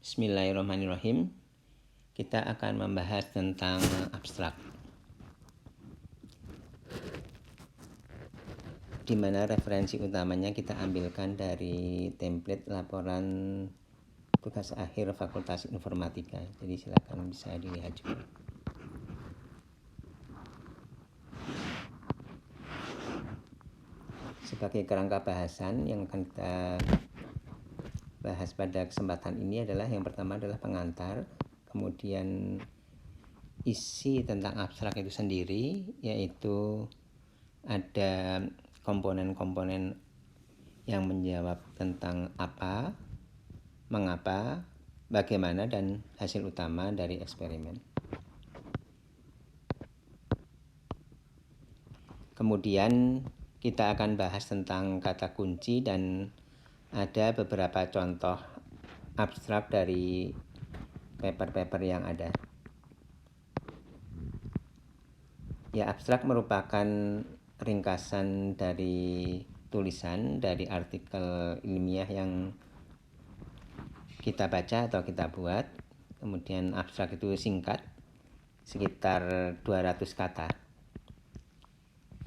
Bismillahirrahmanirrahim. Kita akan membahas tentang abstrak, di mana referensi utamanya kita ambilkan dari template laporan tugas akhir Fakultas Informatika. Jadi silakan bisa dilihat juga. Sebagai kerangka bahasan yang akan kita bahas pada kesempatan ini adalah yang pertama adalah pengantar, kemudian isi tentang abstrak itu sendiri, yaitu ada komponen-komponen yang menjawab tentang apa, mengapa, bagaimana, dan hasil utama dari eksperimen. Kemudian kita akan bahas tentang kata kunci dan ada beberapa contoh abstrak dari paper-paper yang ada. Ya, abstrak merupakan ringkasan dari tulisan, dari artikel ilmiah yang kita baca atau kita buat. Kemudian abstrak itu singkat, sekitar 200 kata.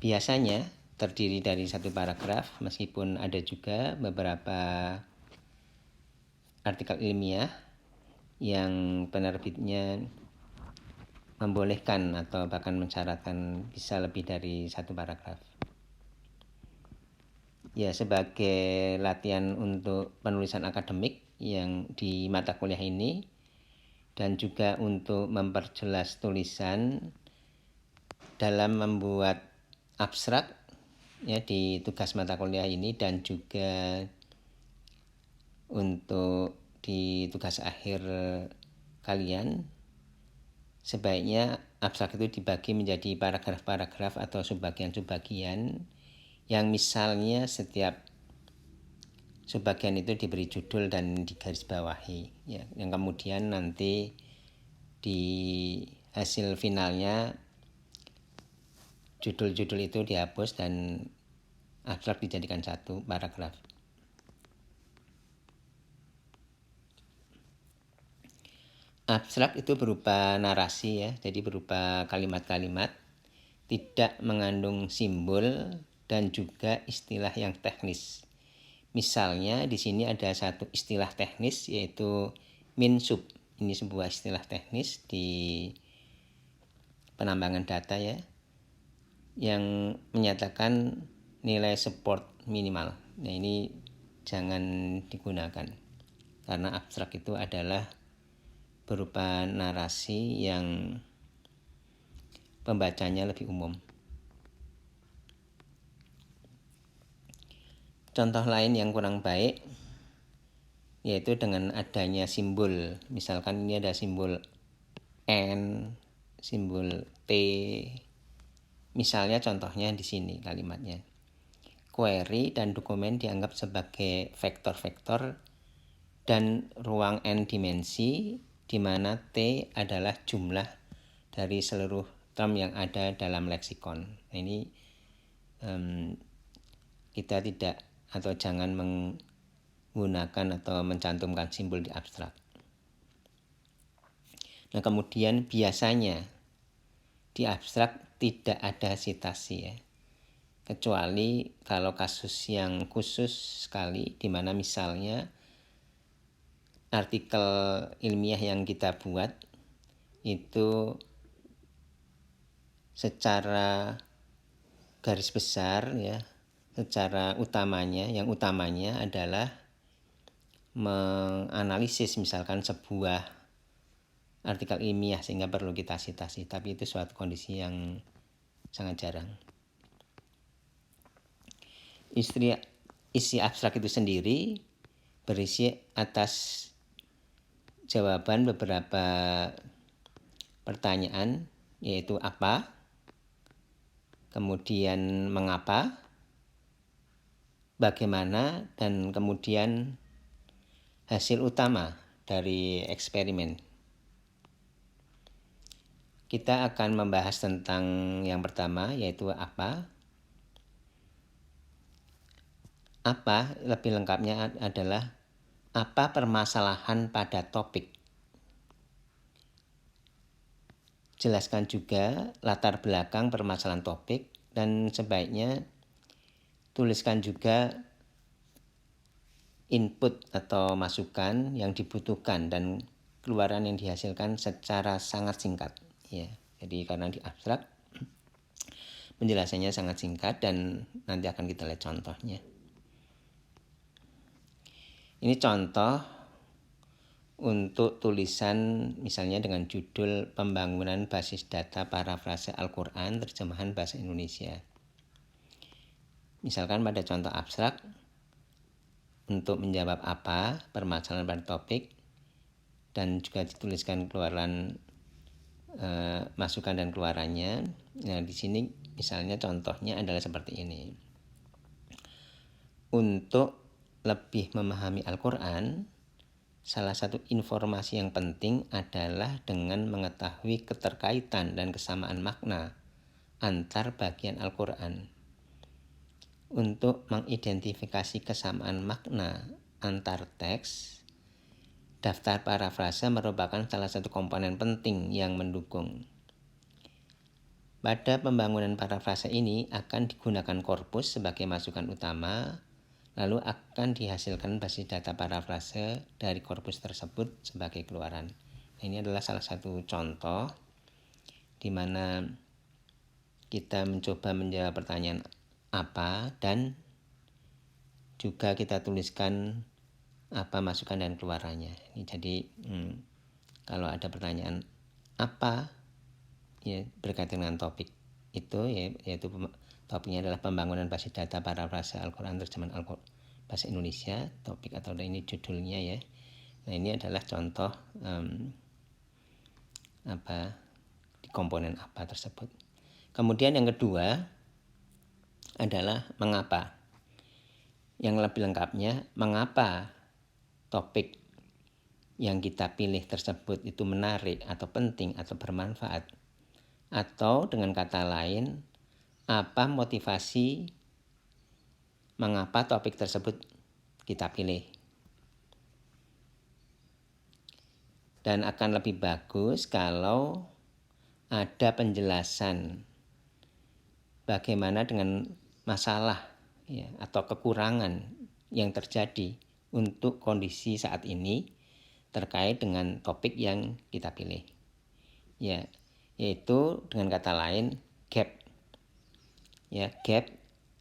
Biasanya terdiri dari satu paragraf, meskipun ada juga beberapa artikel ilmiah yang penerbitnya membolehkan atau bahkan mensyaratkan bisa lebih dari satu paragraf. Ya, sebagai latihan untuk penulisan akademik yang di mata kuliah ini, dan juga untuk memperjelas tulisan dalam membuat abstrak ya di tugas mata kuliah ini, dan juga untuk di tugas akhir kalian, sebaiknya abstrak itu dibagi menjadi paragraf-paragraf atau subbagian-subbagian yang misalnya setiap subbagian itu diberi judul dan digarisbawahi ya, yang kemudian nanti di hasil finalnya judul-judul itu dihapus dan abstrak dijadikan satu paragraf. Abstrak itu berupa narasi ya, jadi berupa kalimat-kalimat, tidak mengandung simbol dan juga istilah yang teknis. Misalnya di sini ada satu istilah teknis yaitu MinSub. Ini sebuah istilah teknis di penambangan data ya, yang menyatakan nilai support minimal. Nah, ini jangan digunakan karena abstrak itu adalah berupa narasi yang pembacanya lebih umum. Contoh lain yang kurang baik yaitu dengan adanya simbol. Misalkan ini ada simbol N, simbol T. Misalnya contohnya di sini kalimatnya. Query dan dokumen dianggap sebagai vektor-vektor dan ruang N dimensi, di mana T adalah jumlah dari seluruh term yang ada dalam leksikon. Nah, ini kita tidak atau jangan menggunakan atau mencantumkan simbol di abstrak. Nah, kemudian biasanya di abstrak tidak ada sitasi ya, kecuali kalau kasus yang khusus sekali, di mana misalnya artikel ilmiah yang kita buat itu secara garis besar ya, secara yang utamanya adalah menganalisis misalkan sebuah artikel ilmiah sehingga perlu kita sitasi, tapi itu suatu kondisi yang sangat jarang. Isi abstrak itu sendiri berisi atas jawaban beberapa pertanyaan, yaitu apa, kemudian mengapa, bagaimana, dan kemudian hasil utama dari eksperimen. Kita akan membahas tentang yang pertama yaitu apa. Apa lebih lengkapnya adalah apa permasalahan pada topik. Jelaskan juga latar belakang permasalahan topik dan sebaiknya tuliskan juga input atau masukan yang dibutuhkan dan keluaran yang dihasilkan secara sangat singkat. Ya, jadi karena di abstrak penjelasannya sangat singkat dan nanti akan kita lihat contohnya. Ini contoh untuk tulisan misalnya dengan judul Pembangunan Basis Data Parafrase Al-Quran Terjemahan Bahasa Indonesia. Misalkan pada contoh abstrak, untuk menjawab apa permasalahan pada topik, dan juga dituliskan keluaran masukan dan keluarannya. Nah, di sini misalnya contohnya adalah seperti ini. Untuk lebih memahami Al-Quran, salah satu informasi yang penting adalah dengan mengetahui keterkaitan dan kesamaan makna antar bagian Al-Quran. Untuk mengidentifikasi kesamaan makna antar teks, daftar parafrase merupakan salah satu komponen penting yang mendukung. Pada pembangunan parafrase ini akan digunakan korpus sebagai masukan utama, lalu akan dihasilkan basis data parafrase dari korpus tersebut sebagai keluaran. Nah, ini adalah salah satu contoh di mana kita mencoba menjawab pertanyaan apa dan juga kita tuliskan apa masukan dan keluarannya. Ini jadi kalau ada pertanyaan apa ya berkaitan dengan topik itu yaitu topiknya adalah pembangunan basis data parafrase Al-Quran terjemahan Al-Quran bahasa Indonesia, topik atau ini judulnya ya. Nah, ini adalah contoh di komponen apa tersebut. Kemudian yang kedua adalah mengapa. Yang lebih lengkapnya, mengapa topik yang kita pilih tersebut itu menarik atau penting atau bermanfaat. Atau dengan kata lain, apa motivasi mengapa topik tersebut kita pilih. Dan akan lebih bagus kalau ada penjelasan bagaimana dengan masalah ya, atau kekurangan yang terjadi untuk kondisi saat ini terkait dengan topik yang kita pilih. Ya, yaitu dengan kata lain gap. Ya, gap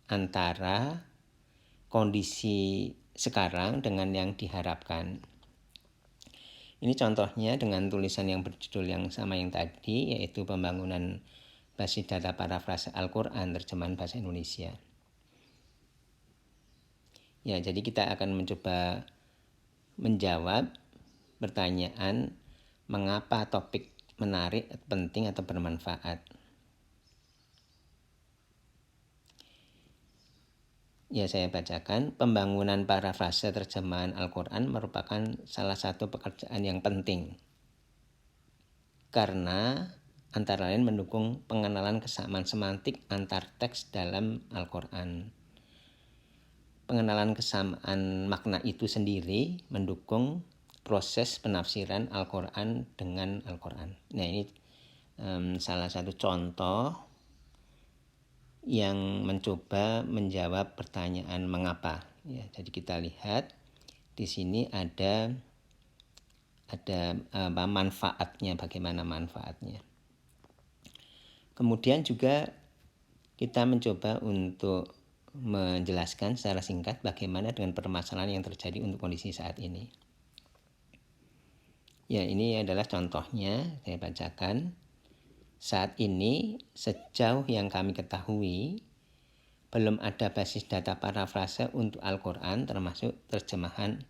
antara kondisi sekarang dengan yang diharapkan. Ini contohnya dengan tulisan yang berjudul yang sama yang tadi, yaitu pembangunan basis data parafrase Al-Quran terjemahan bahasa Indonesia. Ya, jadi kita akan mencoba menjawab pertanyaan mengapa topik menarik, penting atau bermanfaat. Ya, saya bacakan. Pembangunan parafrase terjemahan Al-Quran merupakan salah satu pekerjaan yang penting karena antara lain mendukung pengenalan kesamaan semantik antar teks dalam Al-Quran. Pengenalan kesamaan makna itu sendiri mendukung proses penafsiran Al-Quran dengan Al-Quran. Nah, ini salah satu contoh yang mencoba menjawab pertanyaan mengapa. Ya, jadi kita lihat di sini ada manfaatnya, bagaimana manfaatnya. Kemudian juga kita mencoba untuk menjelaskan secara singkat bagaimana dengan permasalahan yang terjadi untuk kondisi saat ini. Ya, ini adalah contohnya, saya bacakan. Saat ini, sejauh yang kami ketahui, belum ada basis data parafrase untuk Al-Quran termasuk terjemahan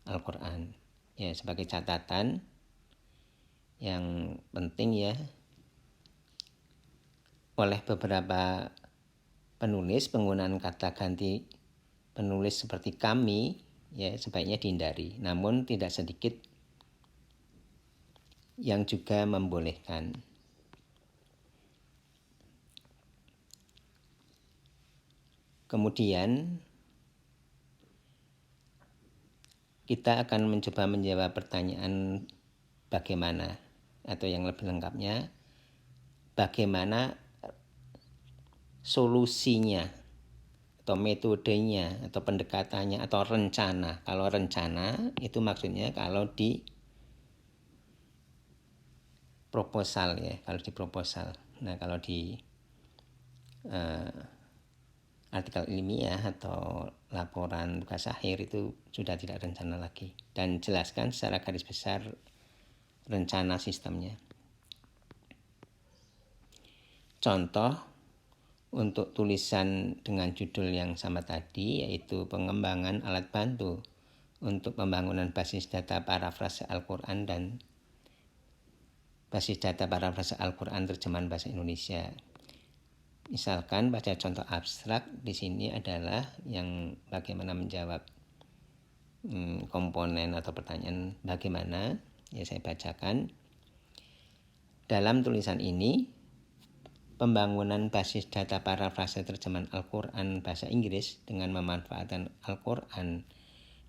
Al-Quran. Ya, sebagai catatan yang penting ya, oleh beberapa penulis penggunaan kata ganti penulis seperti kami ya sebaiknya dihindari. Namun tidak sedikit yang juga membolehkan. Kemudian kita akan mencoba menjawab pertanyaan bagaimana, atau yang lebih lengkapnya bagaimana solusinya atau metodenya atau pendekatannya atau rencana. Kalau rencana itu maksudnya kalau di proposal ya, kalau di proposal. Nah, kalau di artikel ilmiah atau laporan tugas akhir itu sudah tidak rencana lagi, dan jelaskan secara garis besar rencana sistemnya. Contoh untuk tulisan dengan judul yang sama tadi, yaitu pengembangan alat bantu untuk pembangunan basis data parafrase Al-Quran dan basis data parafrase Al-Quran terjemahan bahasa Indonesia. Misalkan pada contoh abstrak di sini adalah yang bagaimana menjawab komponen atau pertanyaan bagaimana, ya saya bacakan. Dalam tulisan ini, pembangunan basis data parafrase terjemahan Al-Quran bahasa Inggris dengan memanfaatkan Al-Quran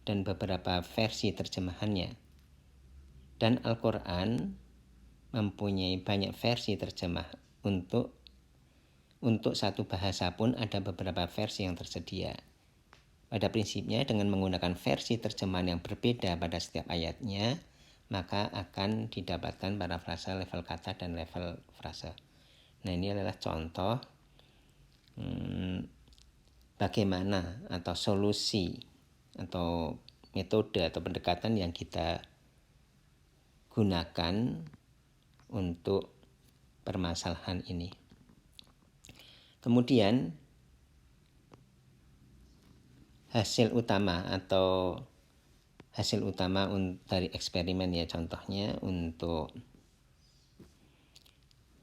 dan beberapa versi terjemahannya. Dan Al-Quran mempunyai banyak versi terjemah. Untuk satu bahasa pun ada beberapa versi yang tersedia. Pada prinsipnya dengan menggunakan versi terjemahan yang berbeda pada setiap ayatnya, maka akan didapatkan parafrase level kata dan level frase. Nah, ini adalah contoh bagaimana atau solusi atau metode atau pendekatan yang kita gunakan untuk permasalahan ini. Kemudian hasil utama dari eksperimen ya, contohnya untuk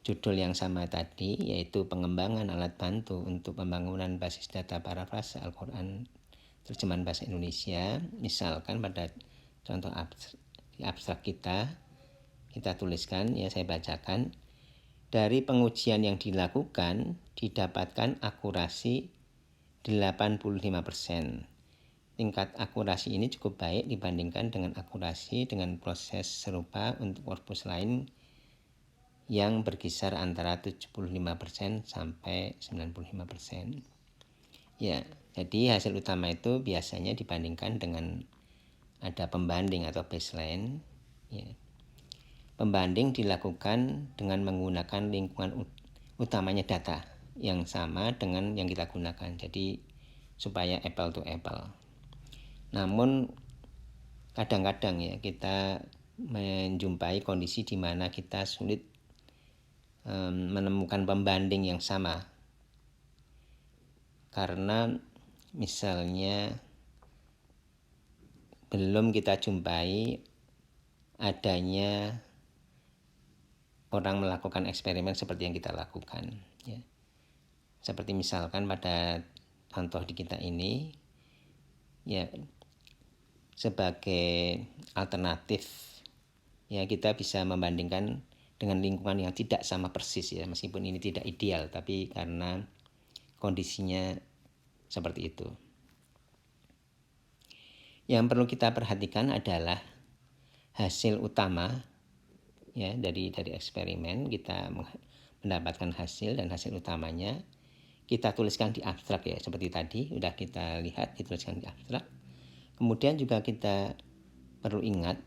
judul yang sama tadi, yaitu pengembangan alat bantu untuk pembangunan basis data parafrase Al-Quran terjemahan bahasa Indonesia. Misalkan pada contoh abstrak kita tuliskan ya, saya bacakan. Dari pengujian yang dilakukan didapatkan akurasi 85%. Tingkat akurasi ini cukup baik dibandingkan dengan akurasi dengan proses serupa untuk korpus lain yang berkisar antara 75% sampai 95%. Ya, jadi hasil utama itu biasanya dibandingkan dengan ada pembanding atau baseline. Ya. Pembanding dilakukan dengan menggunakan lingkungan utamanya data yang sama dengan yang kita gunakan. Jadi supaya apple to apple. Namun kadang-kadang ya kita menjumpai kondisi di mana kita sulit menemukan pembanding yang sama, karena misalnya belum kita jumpai adanya orang melakukan eksperimen seperti yang kita lakukan ya. Seperti misalkan pada contoh di kita ini ya, sebagai alternatif ya, kita bisa membandingkan dengan lingkungan yang tidak sama persis ya, meskipun ini tidak ideal, tapi karena kondisinya seperti itu. Yang perlu kita perhatikan adalah hasil utama ya, dari eksperimen kita mendapatkan hasil, dan hasil utamanya kita tuliskan di abstrak ya, seperti tadi sudah kita lihat dituliskan di abstrak. Kemudian juga kita perlu ingat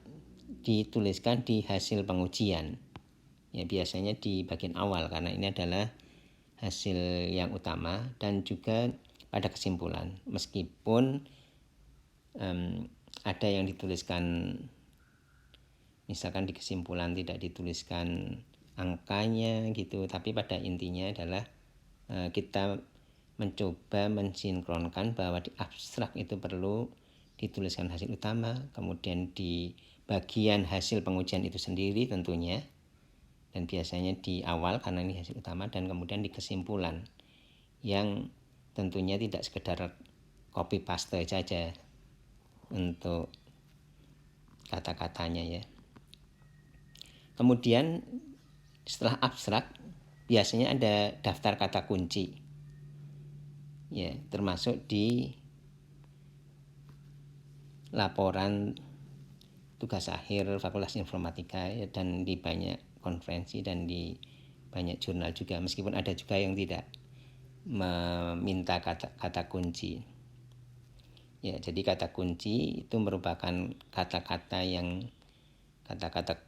dituliskan di hasil pengujian ya, biasanya di bagian awal karena ini adalah hasil yang utama, dan juga pada kesimpulan, meskipun ada yang dituliskan misalkan di kesimpulan tidak dituliskan angkanya gitu, tapi pada intinya adalah kita mencoba mensinkronkan bahwa di abstrak itu perlu dituliskan hasil utama, kemudian di bagian hasil pengujian itu sendiri tentunya, dan biasanya di awal karena ini hasil utama, dan kemudian di kesimpulan yang tentunya tidak sekedar copy paste saja untuk kata-katanya ya. Kemudian setelah abstrak biasanya ada daftar kata kunci ya, termasuk di laporan tugas akhir Fakultas Informatika ya, dan di banyak konferensi dan di banyak jurnal juga, meskipun ada juga yang tidak meminta kata kunci. Ya, jadi kata kunci itu merupakan kata-kata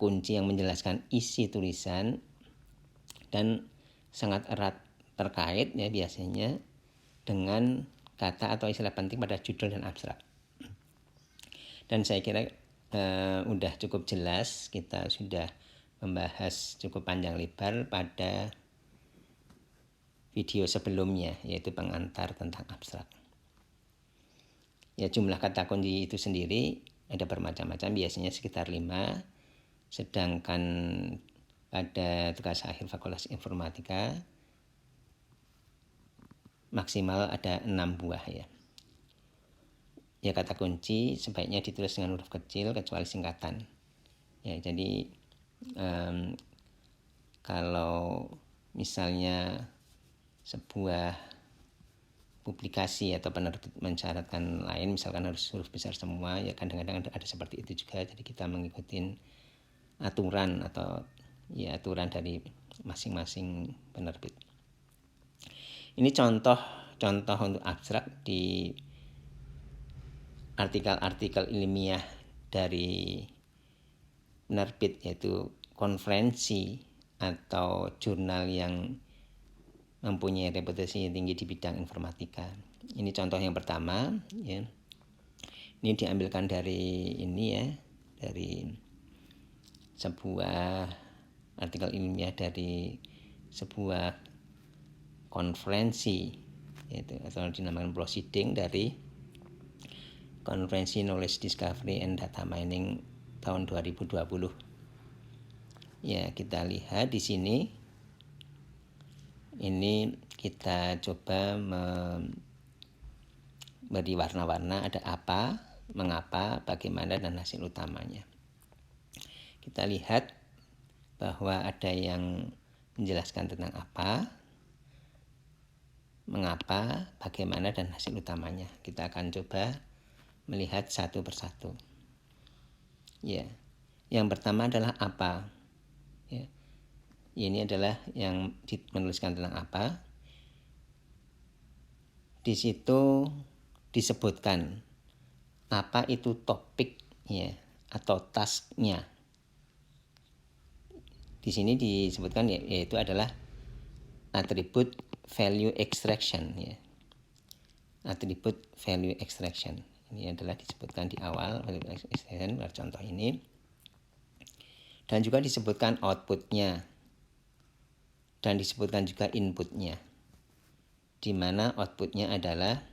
kunci yang menjelaskan isi tulisan dan sangat erat terkait ya biasanya dengan kata atau istilah penting pada judul dan abstrak. Dan saya kira udah cukup jelas, kita sudah membahas cukup panjang lebar pada video sebelumnya, yaitu pengantar tentang abstrak. Ya, jumlah kata kunci itu sendiri ada bermacam-macam, biasanya sekitar 5, sedangkan pada tugas akhir Fakultas Informatika maksimal ada 6 buah ya. Ya, kata kunci sebaiknya ditulis dengan huruf kecil kecuali singkatan. Ya, jadi kalau misalnya sebuah publikasi atau penerbit mensyaratkan lain, misalkan harus huruf besar semua, ya kadang-kadang ada seperti itu juga. Jadi kita mengikuti aturan atau ya aturan dari masing-masing penerbit. Ini contoh untuk abstrak di artikel-artikel ilmiah dari penerbit, yaitu konferensi atau jurnal yang mempunyai reputasi tinggi di bidang informatika. Ini contoh yang pertama ya. Ini diambilkan dari dari sebuah artikel ilmiah dari sebuah konferensi, yaitu atau dinamakan proceeding dari Konferensi Knowledge Discovery and Data Mining tahun 2020. Ya, kita lihat di sini. Ini kita coba memberi warna-warna, ada apa, mengapa, bagaimana, dan hasil utamanya. Kita lihat bahwa ada yang menjelaskan tentang apa, mengapa, bagaimana, dan hasil utamanya. Kita akan coba melihat satu persatu. Ya, yang pertama adalah apa. Ya, ini adalah yang menuliskan tentang apa. Di situ disebutkan apa itu topik ya atau tasknya. Di sini disebutkan yaitu adalah atribut value extraction ya. Atribut value extraction. Ini adalah disebutkan di awal value extraction pada contoh ini. Dan juga disebutkan outputnya. Dan disebutkan juga inputnya. Di mana outputnya adalah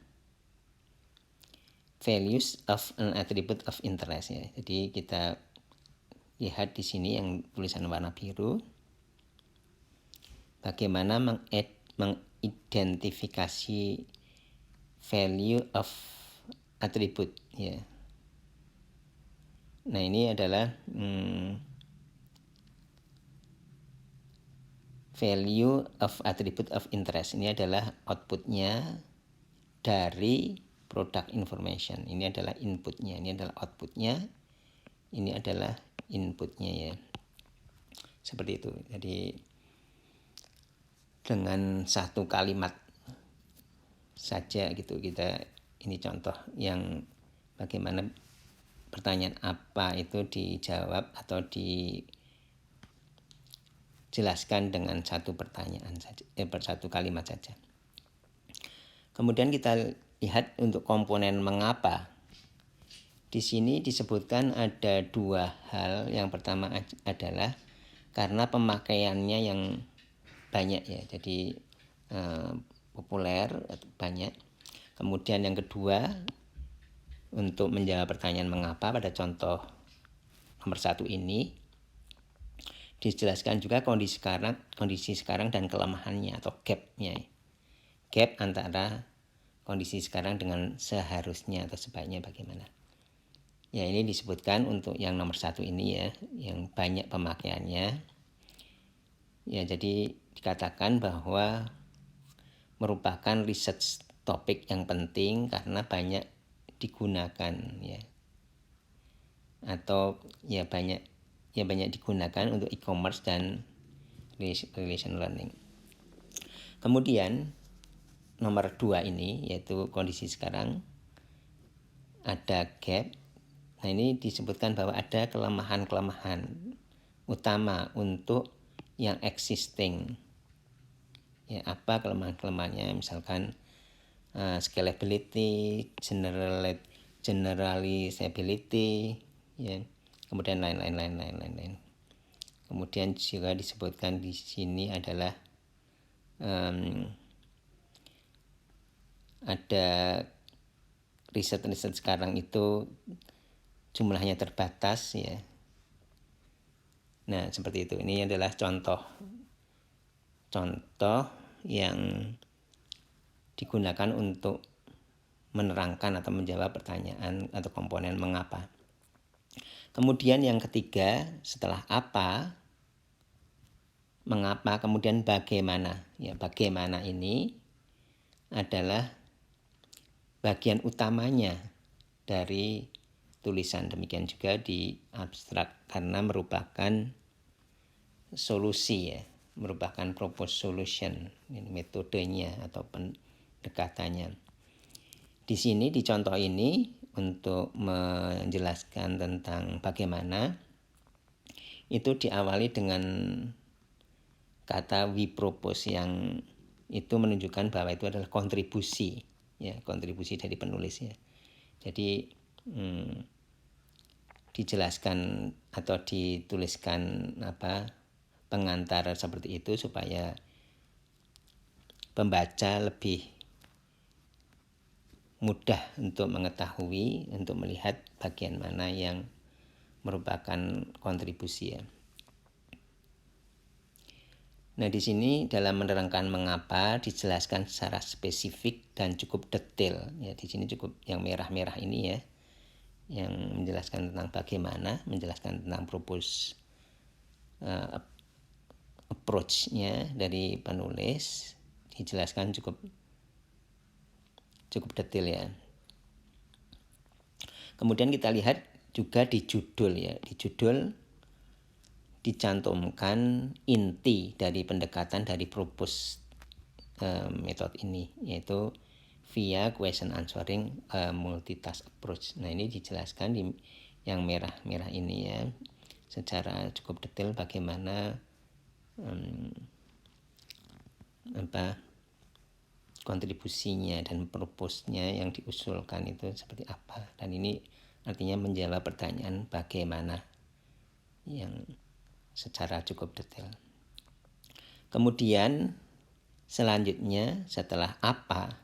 values of an attribute of interest ya. Jadi kita lihat di sini yang tulisan warna biru. Bagaimana mengidentifikasi value of attribute ya. Nah, ini adalah value of attribute of interest. Ini adalah outputnya dari product information. Ini adalah inputnya, ini adalah outputnya, ini adalah inputnya ya. Seperti itu. Jadi dengan satu kalimat saja gitu kita, ini contoh yang bagaimana pertanyaan apa itu dijawab atau dijelaskan dengan satu pertanyaan saja, satu kalimat saja. Kemudian kita lihat untuk komponen mengapa. Di sini disebutkan ada 2 hal. Yang pertama adalah karena pemakaiannya yang banyak ya, jadi populer atau banyak. Kemudian yang kedua, untuk menjawab pertanyaan mengapa pada contoh nomor 1 ini dijelaskan juga kondisi sekarang dan kelemahannya atau gap-nya. Gap antara kondisi sekarang dengan seharusnya atau sebaiknya bagaimana. Ya, ini disebutkan untuk yang nomor 1 ini ya, yang banyak pemakaiannya. Ya, jadi dikatakan bahwa merupakan research topik yang penting karena banyak digunakan ya. atau ya banyak digunakan untuk e-commerce dan relation learning. Kemudian nomor 2 ini yaitu kondisi sekarang ada gap. Nah, ini disebutkan bahwa ada kelemahan-kelemahan utama untuk yang existing. Ya, apa kelemahan-kelemahannya? Misalkan scalability, generalizability, ya, kemudian lain-lain. Kemudian juga disebutkan di sini adalah ada riset sekarang itu jumlahnya terbatas, ya. Nah, seperti itu. Ini adalah contoh yang digunakan untuk menerangkan atau menjawab pertanyaan atau komponen mengapa. Kemudian yang ketiga, setelah apa, mengapa, kemudian bagaimana. Ya, bagaimana ini adalah bagian utamanya dari tulisan. Demikian juga di abstrak karena merupakan solusi, ya, merupakan proposed solution, ini metodenya atau pendekatannya. Di sini di contoh ini untuk menjelaskan tentang bagaimana itu diawali dengan kata we propose yang itu menunjukkan bahwa itu adalah kontribusi, ya, kontribusi dari penulis, ya. Jadi dijelaskan atau dituliskan pengantar seperti itu supaya pembaca lebih mudah untuk mengetahui, untuk melihat bagian mana yang merupakan kontribusi, ya. Nah, di sini dalam menerangkan mengapa dijelaskan secara spesifik dan cukup detail. Ya, di sini cukup yang merah-merah ini, ya, yang menjelaskan tentang bagaimana, menjelaskan tentang propose approach-nya dari penulis, dijelaskan cukup detail, ya. Kemudian kita lihat juga di judul, ya. Di judul dicantumkan inti dari pendekatan dari propose method ini, yaitu via question answering multitask approach. Nah, ini dijelaskan di yang merah-merah ini, ya, secara cukup detail bagaimana kontribusinya dan propose-nya yang diusulkan itu seperti apa. Dan ini artinya menjawab pertanyaan bagaimana yang secara cukup detail. Kemudian selanjutnya setelah apa,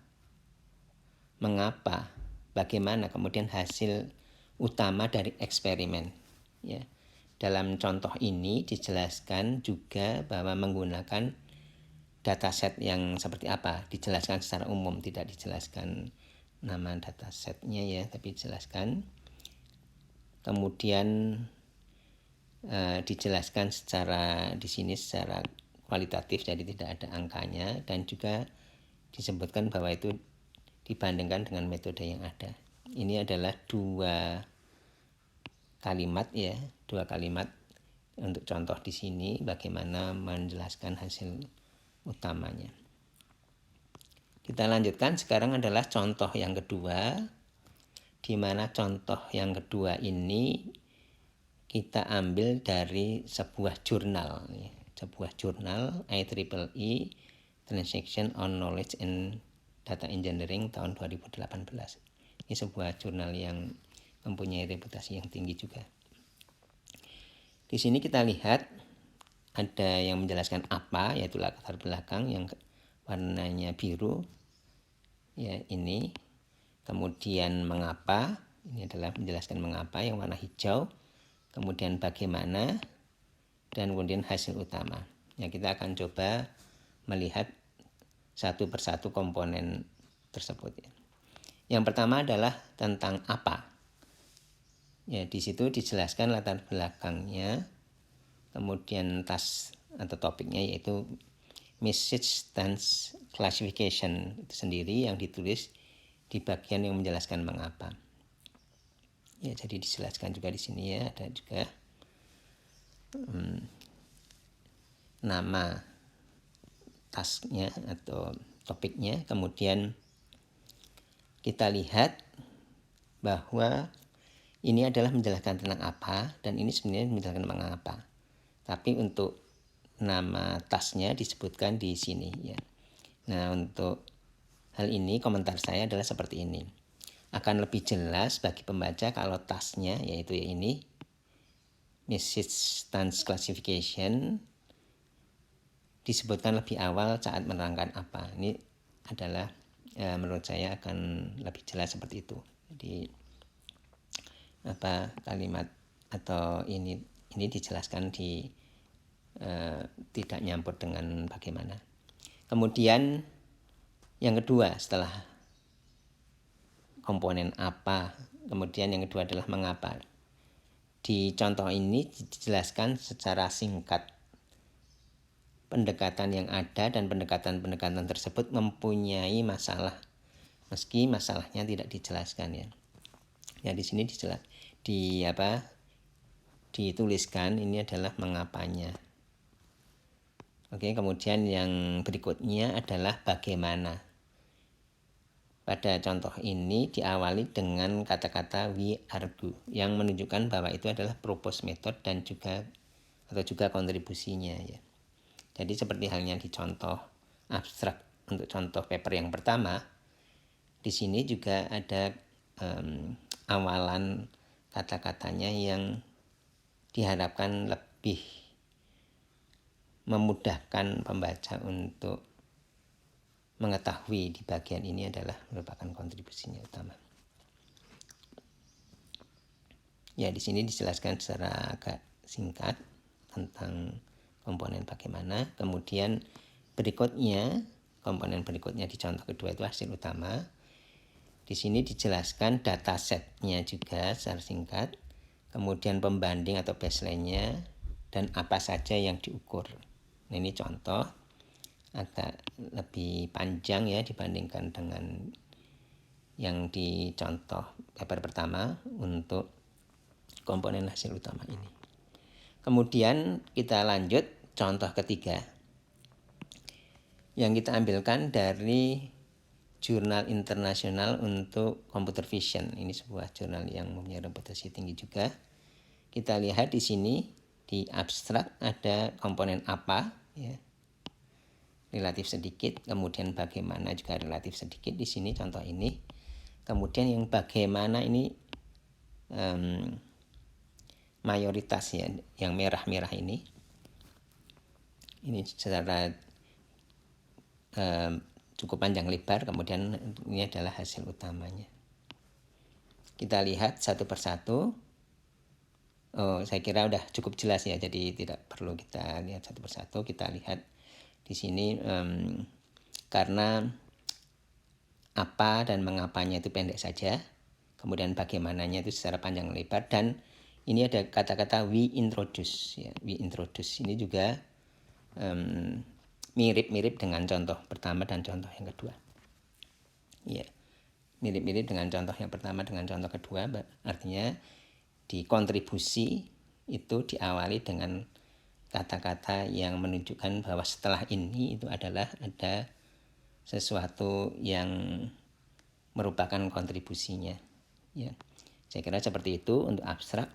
mengapa, bagaimana, kemudian hasil utama dari eksperimen, ya. Dalam contoh ini dijelaskan juga bahwa menggunakan dataset yang seperti apa, dijelaskan secara umum, tidak dijelaskan nama datasetnya, ya, tapi dijelaskan. Kemudian dijelaskan di sini secara kualitatif, jadi tidak ada angkanya, dan juga disebutkan bahwa itu dibandingkan dengan metode yang ada. Ini adalah dua kalimat untuk contoh di sini bagaimana menjelaskan hasil utamanya. Kita lanjutkan sekarang adalah contoh yang kedua, di mana contoh yang kedua ini kita ambil dari sebuah jurnal IEEE Transaction on Knowledge and Data Engineering tahun 2018. Ini sebuah jurnal yang mempunyai reputasi yang tinggi juga. Di sini kita lihat ada yang menjelaskan apa, yaitu latar belakang yang warnanya biru, ya, ini. Kemudian mengapa, ini adalah menjelaskan mengapa yang warna hijau. Kemudian bagaimana, dan kemudian hasil utama. Ya, kita akan coba melihat satu persatu komponen tersebut, ya. Yang pertama adalah tentang apa. Ya, di situ dijelaskan latar belakangnya, kemudian task atau topiknya yaitu message stance classification itu sendiri yang ditulis di bagian yang menjelaskan mengapa. Ya, jadi dijelaskan juga di sini ya, ada juga nama tasknya atau topiknya. Kemudian kita lihat bahwa ini adalah menjelaskan tentang apa, dan ini sebenarnya menjelaskan tentang apa. Tapi untuk nama tasknya disebutkan di sini ya. Nah, untuk hal ini komentar saya adalah seperti ini. Akan lebih jelas bagi pembaca kalau tasknya yaitu ini message task classification disebutkan lebih awal saat menerangkan apa. Ini adalah menurut saya akan lebih jelas seperti itu. Jadi kalimat atau ini dijelaskan di tidak nyampur dengan bagaimana. Kemudian yang kedua setelah komponen apa, kemudian yang kedua adalah mengapa. Di contoh ini dijelaskan secara singkat pendekatan yang ada, dan pendekatan-pendekatan tersebut mempunyai masalah meski masalahnya tidak dijelaskan ya. Ya, di sini dituliskan ini adalah mengapanya. Oke, kemudian yang berikutnya adalah bagaimana. Pada contoh ini diawali dengan kata-kata we argue yang menunjukkan bahwa itu adalah propose method dan juga kontribusinya ya. Jadi seperti halnya di contoh abstrak untuk contoh paper yang pertama, di sini juga ada awalan kata-katanya yang diharapkan lebih memudahkan pembaca untuk mengetahui di bagian ini adalah merupakan kontribusinya utama. Ya, di sini dijelaskan secara agak singkat tentang komponen bagaimana. Kemudian komponen berikutnya di contoh kedua itu hasil utama. Di sini dijelaskan datasetnya juga secara singkat. Kemudian pembanding atau baseline-nya dan apa saja yang diukur. Nah, ini contoh agak lebih panjang ya dibandingkan dengan yang di contoh paper pertama untuk komponen hasil utama ini. Kemudian kita lanjut contoh ketiga yang kita ambilkan dari jurnal internasional untuk computer vision. Ini sebuah jurnal yang mempunyai reputasi tinggi juga. Kita lihat di sini di abstrak ada komponen apa ya, relatif sedikit, kemudian bagaimana juga relatif sedikit di sini contoh ini. Kemudian yang bagaimana ini mayoritas ya, yang merah-merah ini secara cukup panjang lebar. Kemudian ini adalah hasil utamanya. Kita lihat satu persatu. Saya kira udah cukup jelas ya, jadi tidak perlu kita lihat satu persatu. Kita lihat di sini karena apa dan mengapanya itu pendek saja, kemudian bagaimananya itu secara panjang lebar, dan ini ada kata-kata we introduce ya. We introduce ini juga mirip-mirip dengan contoh pertama dan contoh yang kedua ya, mirip-mirip dengan contoh yang pertama dengan contoh kedua. Artinya di kontribusi itu diawali dengan kata-kata yang menunjukkan bahwa setelah ini itu adalah ada sesuatu yang merupakan kontribusinya ya. Saya kira seperti itu untuk abstrak.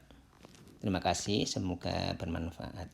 Terima kasih, semoga bermanfaat.